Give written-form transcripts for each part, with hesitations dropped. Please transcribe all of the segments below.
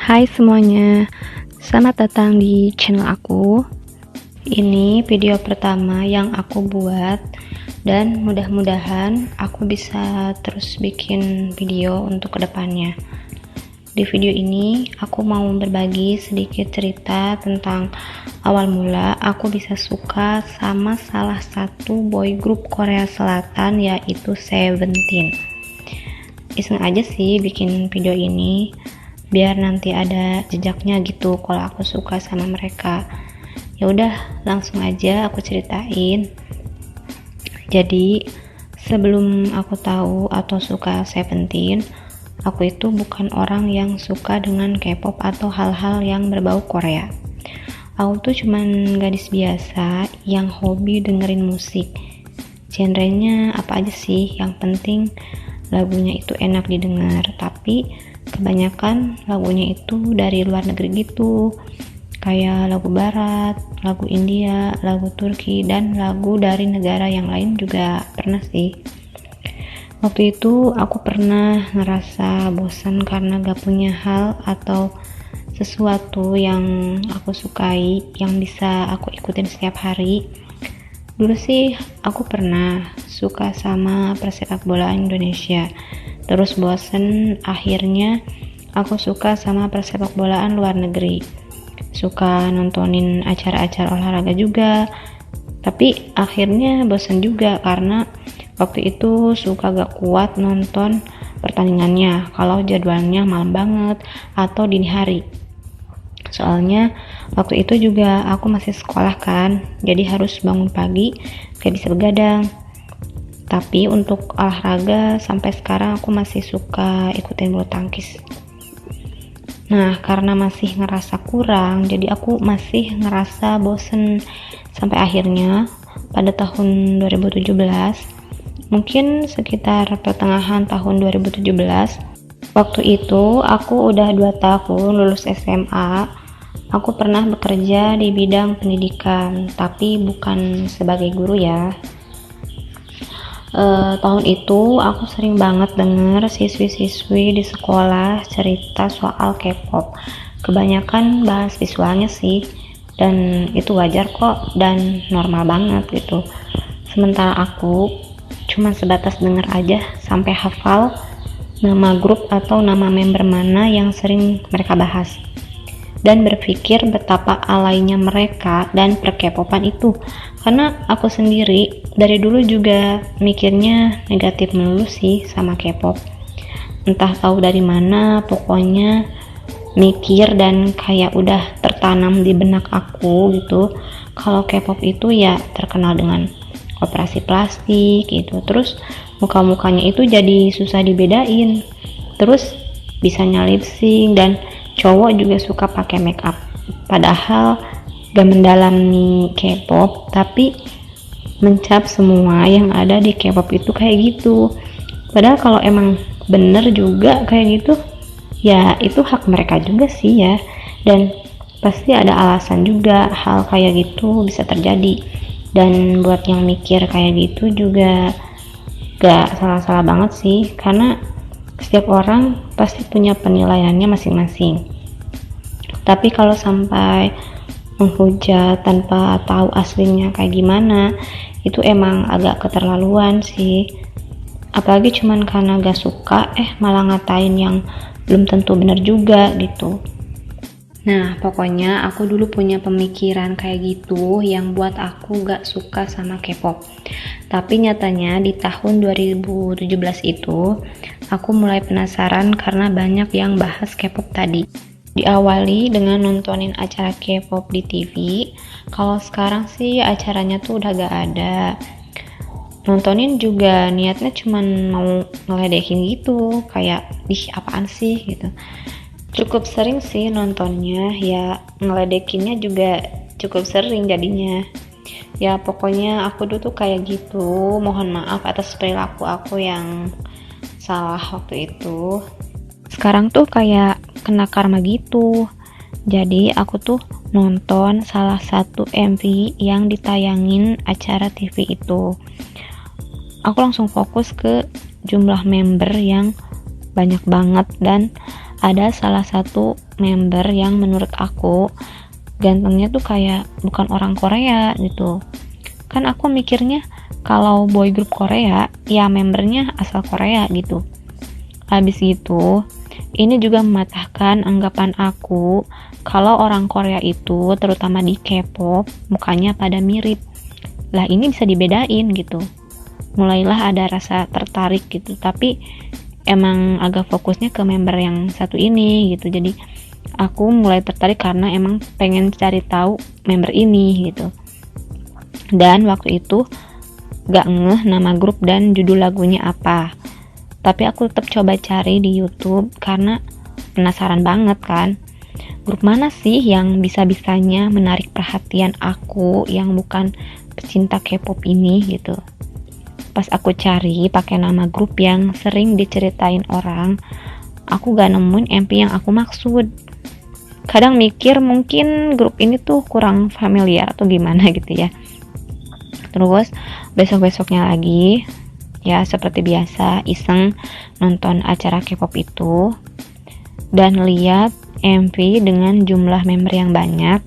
Hai semuanya, selamat datang di channel aku. Ini video pertama yang aku buat dan mudah-mudahan aku bisa terus bikin video untuk kedepannya. Di video ini aku mau berbagi sedikit cerita tentang awal mula aku bisa suka sama salah satu boy group Korea Selatan, yaitu Seventeen. Iseng aja sih bikin video ini biar nanti ada jejaknya gitu kalau aku suka sama mereka. Ya udah, langsung aja aku ceritain. Jadi sebelum aku tahu atau suka Seventeen, aku itu bukan orang yang suka dengan K-pop atau hal-hal yang berbau Korea. Aku tuh cuman gadis biasa yang hobi dengerin musik. Genrenya apa aja sih, yang penting lagunya itu enak didengar. Tapi kebanyakan lagunya itu dari luar negeri gitu, kayak lagu barat, lagu India, lagu Turki, dan lagu dari negara yang lain juga pernah sih. Waktu itu aku pernah ngerasa bosan karena gak punya hal atau sesuatu yang aku sukai yang bisa aku ikutin setiap hari. Dulu sih aku pernah suka sama persepak bolaan Indonesia, terus bosen, akhirnya aku suka sama persepak bolaan luar negeri. Suka nontonin acara-acara olahraga juga, tapi akhirnya bosen juga karena waktu itu suka gak kuat nonton pertandingannya kalau jadwalnya malam banget atau dini hari. Soalnya waktu itu juga aku masih sekolah kan, jadi harus bangun pagi, gak bisa begadang. Tapi untuk olahraga sampai sekarang aku masih suka ikutin bulu tangkis. Nah, karena masih ngerasa kurang, jadi aku masih ngerasa bosen. Sampai akhirnya pada tahun 2017, mungkin sekitar pertengahan tahun 2017, waktu itu aku udah 2 tahun lulus SMA. Aku pernah bekerja di bidang pendidikan, tapi bukan sebagai guru ya. Tahun itu aku sering banget denger siswi-siswi di sekolah cerita soal K-pop. Kebanyakan bahas visualnya sih, dan itu wajar kok dan normal banget gitu. Sementara aku cuma sebatas denger aja sampai hafal nama grup atau nama member mana yang sering mereka bahas, dan berpikir betapa alainya mereka dan per-K-popan itu. Karena aku sendiri dari dulu juga mikirnya negatif melulu sih sama K-pop. Entah tahu dari mana, pokoknya mikir dan kayak udah tertanam di benak aku gitu, kalau K-pop itu ya terkenal dengan operasi plastik gitu. Terus muka-mukanya itu jadi susah dibedain. Terus bisanya lip sync, dan cowok juga suka pakai make up. Padahal gak mendalami K-pop, tapi mencap semua yang ada di K-pop itu kayak gitu. Padahal kalau emang bener juga kayak gitu, ya itu hak mereka juga sih ya. Dan pasti ada alasan juga hal kayak gitu bisa terjadi. Dan buat yang mikir kayak gitu juga gak salah-salah banget sih, karena setiap orang pasti punya penilaiannya masing-masing. Tapi kalau sampai menghujat tanpa tahu aslinya kayak gimana, itu emang agak keterlaluan sih. Apalagi cuman karena gak suka malah ngatain yang belum tentu benar juga gitu. Nah, pokoknya aku dulu punya pemikiran kayak gitu yang buat aku gak suka sama K-pop. Tapi nyatanya di tahun 2017 itu aku mulai penasaran karena banyak yang bahas K-pop tadi. Diawali dengan nontonin acara K-pop di TV. Kalau sekarang sih acaranya tuh udah gak ada. Nontonin juga niatnya cuman mau ngeledekin gitu, kayak apaan sih gitu. Cukup sering sih nontonnya, ya ngeledekinnya juga cukup sering jadinya. Ya pokoknya aku dulu tuh kayak gitu. Mohon maaf atas perilaku aku yang salah waktu itu. Sekarang tuh kayak kena karma gitu. Jadi aku tuh nonton salah satu MV yang ditayangin acara TV itu. Aku langsung fokus ke jumlah member yang banyak banget, dan ada salah satu member yang menurut aku gantengnya tuh kayak bukan orang Korea gitu. Kan aku mikirnya kalau boy group Korea ya membernya asal Korea gitu. Habis gitu, ini juga mematahkan anggapan aku kalau orang Korea itu, terutama di K-pop, mukanya pada mirip. Lah ini bisa dibedain gitu. Mulailah ada rasa tertarik gitu, tapi emang agak fokusnya ke member yang satu ini gitu. Jadi aku mulai tertarik karena emang pengen cari tahu member ini gitu. Dan waktu itu gak ngeh nama grup dan judul lagunya apa. Tapi aku tetap coba cari di YouTube karena penasaran banget kan. Grup mana sih yang bisa-bisanya menarik perhatian aku yang bukan pecinta K-pop ini gitu. Pas aku cari pakai nama grup yang sering diceritain orang, aku gak nemuin MP yang aku maksud. Kadang mikir mungkin grup ini tuh kurang familiar atau gimana gitu ya. Terus besok-besoknya lagi ya seperti biasa iseng nonton acara K-pop itu dan lihat MV dengan jumlah member yang banyak,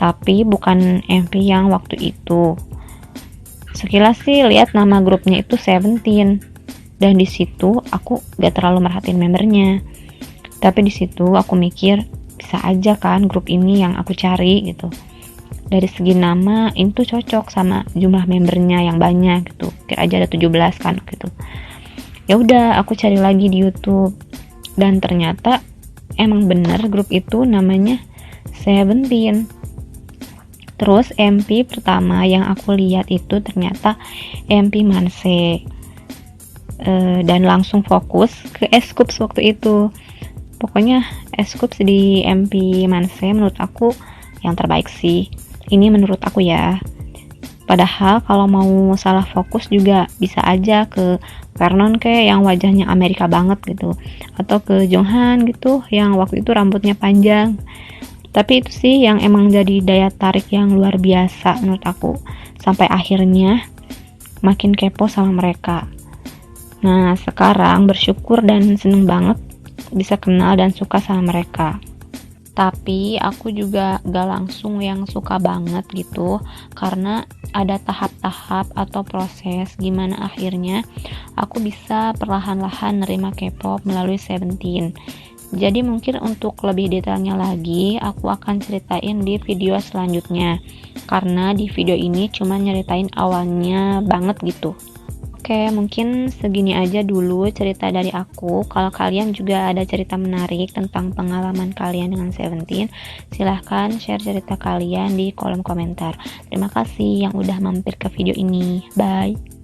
tapi bukan MV yang waktu itu. Sekilas sih lihat nama grupnya itu Seventeen, dan di situ aku gak terlalu merhatiin membernya. Tapi di situ aku mikir bisa aja kan grup ini yang aku cari gitu. Dari segi nama itu cocok sama jumlah membernya yang banyak gitu. Kira aja ada 17 kan gitu. Ya udah aku cari lagi di YouTube dan ternyata emang bener grup itu namanya Seventeen. Terus MP pertama yang aku lihat itu ternyata MP Manse. Dan langsung fokus ke S-Coups waktu itu. Pokoknya S-Coups di MP Manse menurut aku yang terbaik sih. Ini menurut aku ya. Padahal kalau mau salah fokus juga bisa aja ke Vernon kayak yang wajahnya Amerika banget gitu, atau ke Jonghan gitu yang waktu itu rambutnya panjang. Tapi itu sih yang emang jadi daya tarik yang luar biasa menurut aku, sampai akhirnya makin kepo sama mereka. Nah sekarang bersyukur dan seneng banget bisa kenal dan suka sama mereka. Tapi aku juga gak langsung yang suka banget gitu, karena ada tahap-tahap atau proses gimana akhirnya aku bisa perlahan-lahan nerima K-pop melalui Seventeen. Jadi mungkin untuk lebih detailnya lagi aku akan ceritain di video selanjutnya, karena di video ini cuma nyeritain awalnya banget gitu. Oke, mungkin segini aja dulu cerita dari aku. Kalau kalian juga ada cerita menarik tentang pengalaman kalian dengan Seventeen, silahkan share cerita kalian di kolom komentar. Terima kasih yang udah mampir ke video ini. Bye.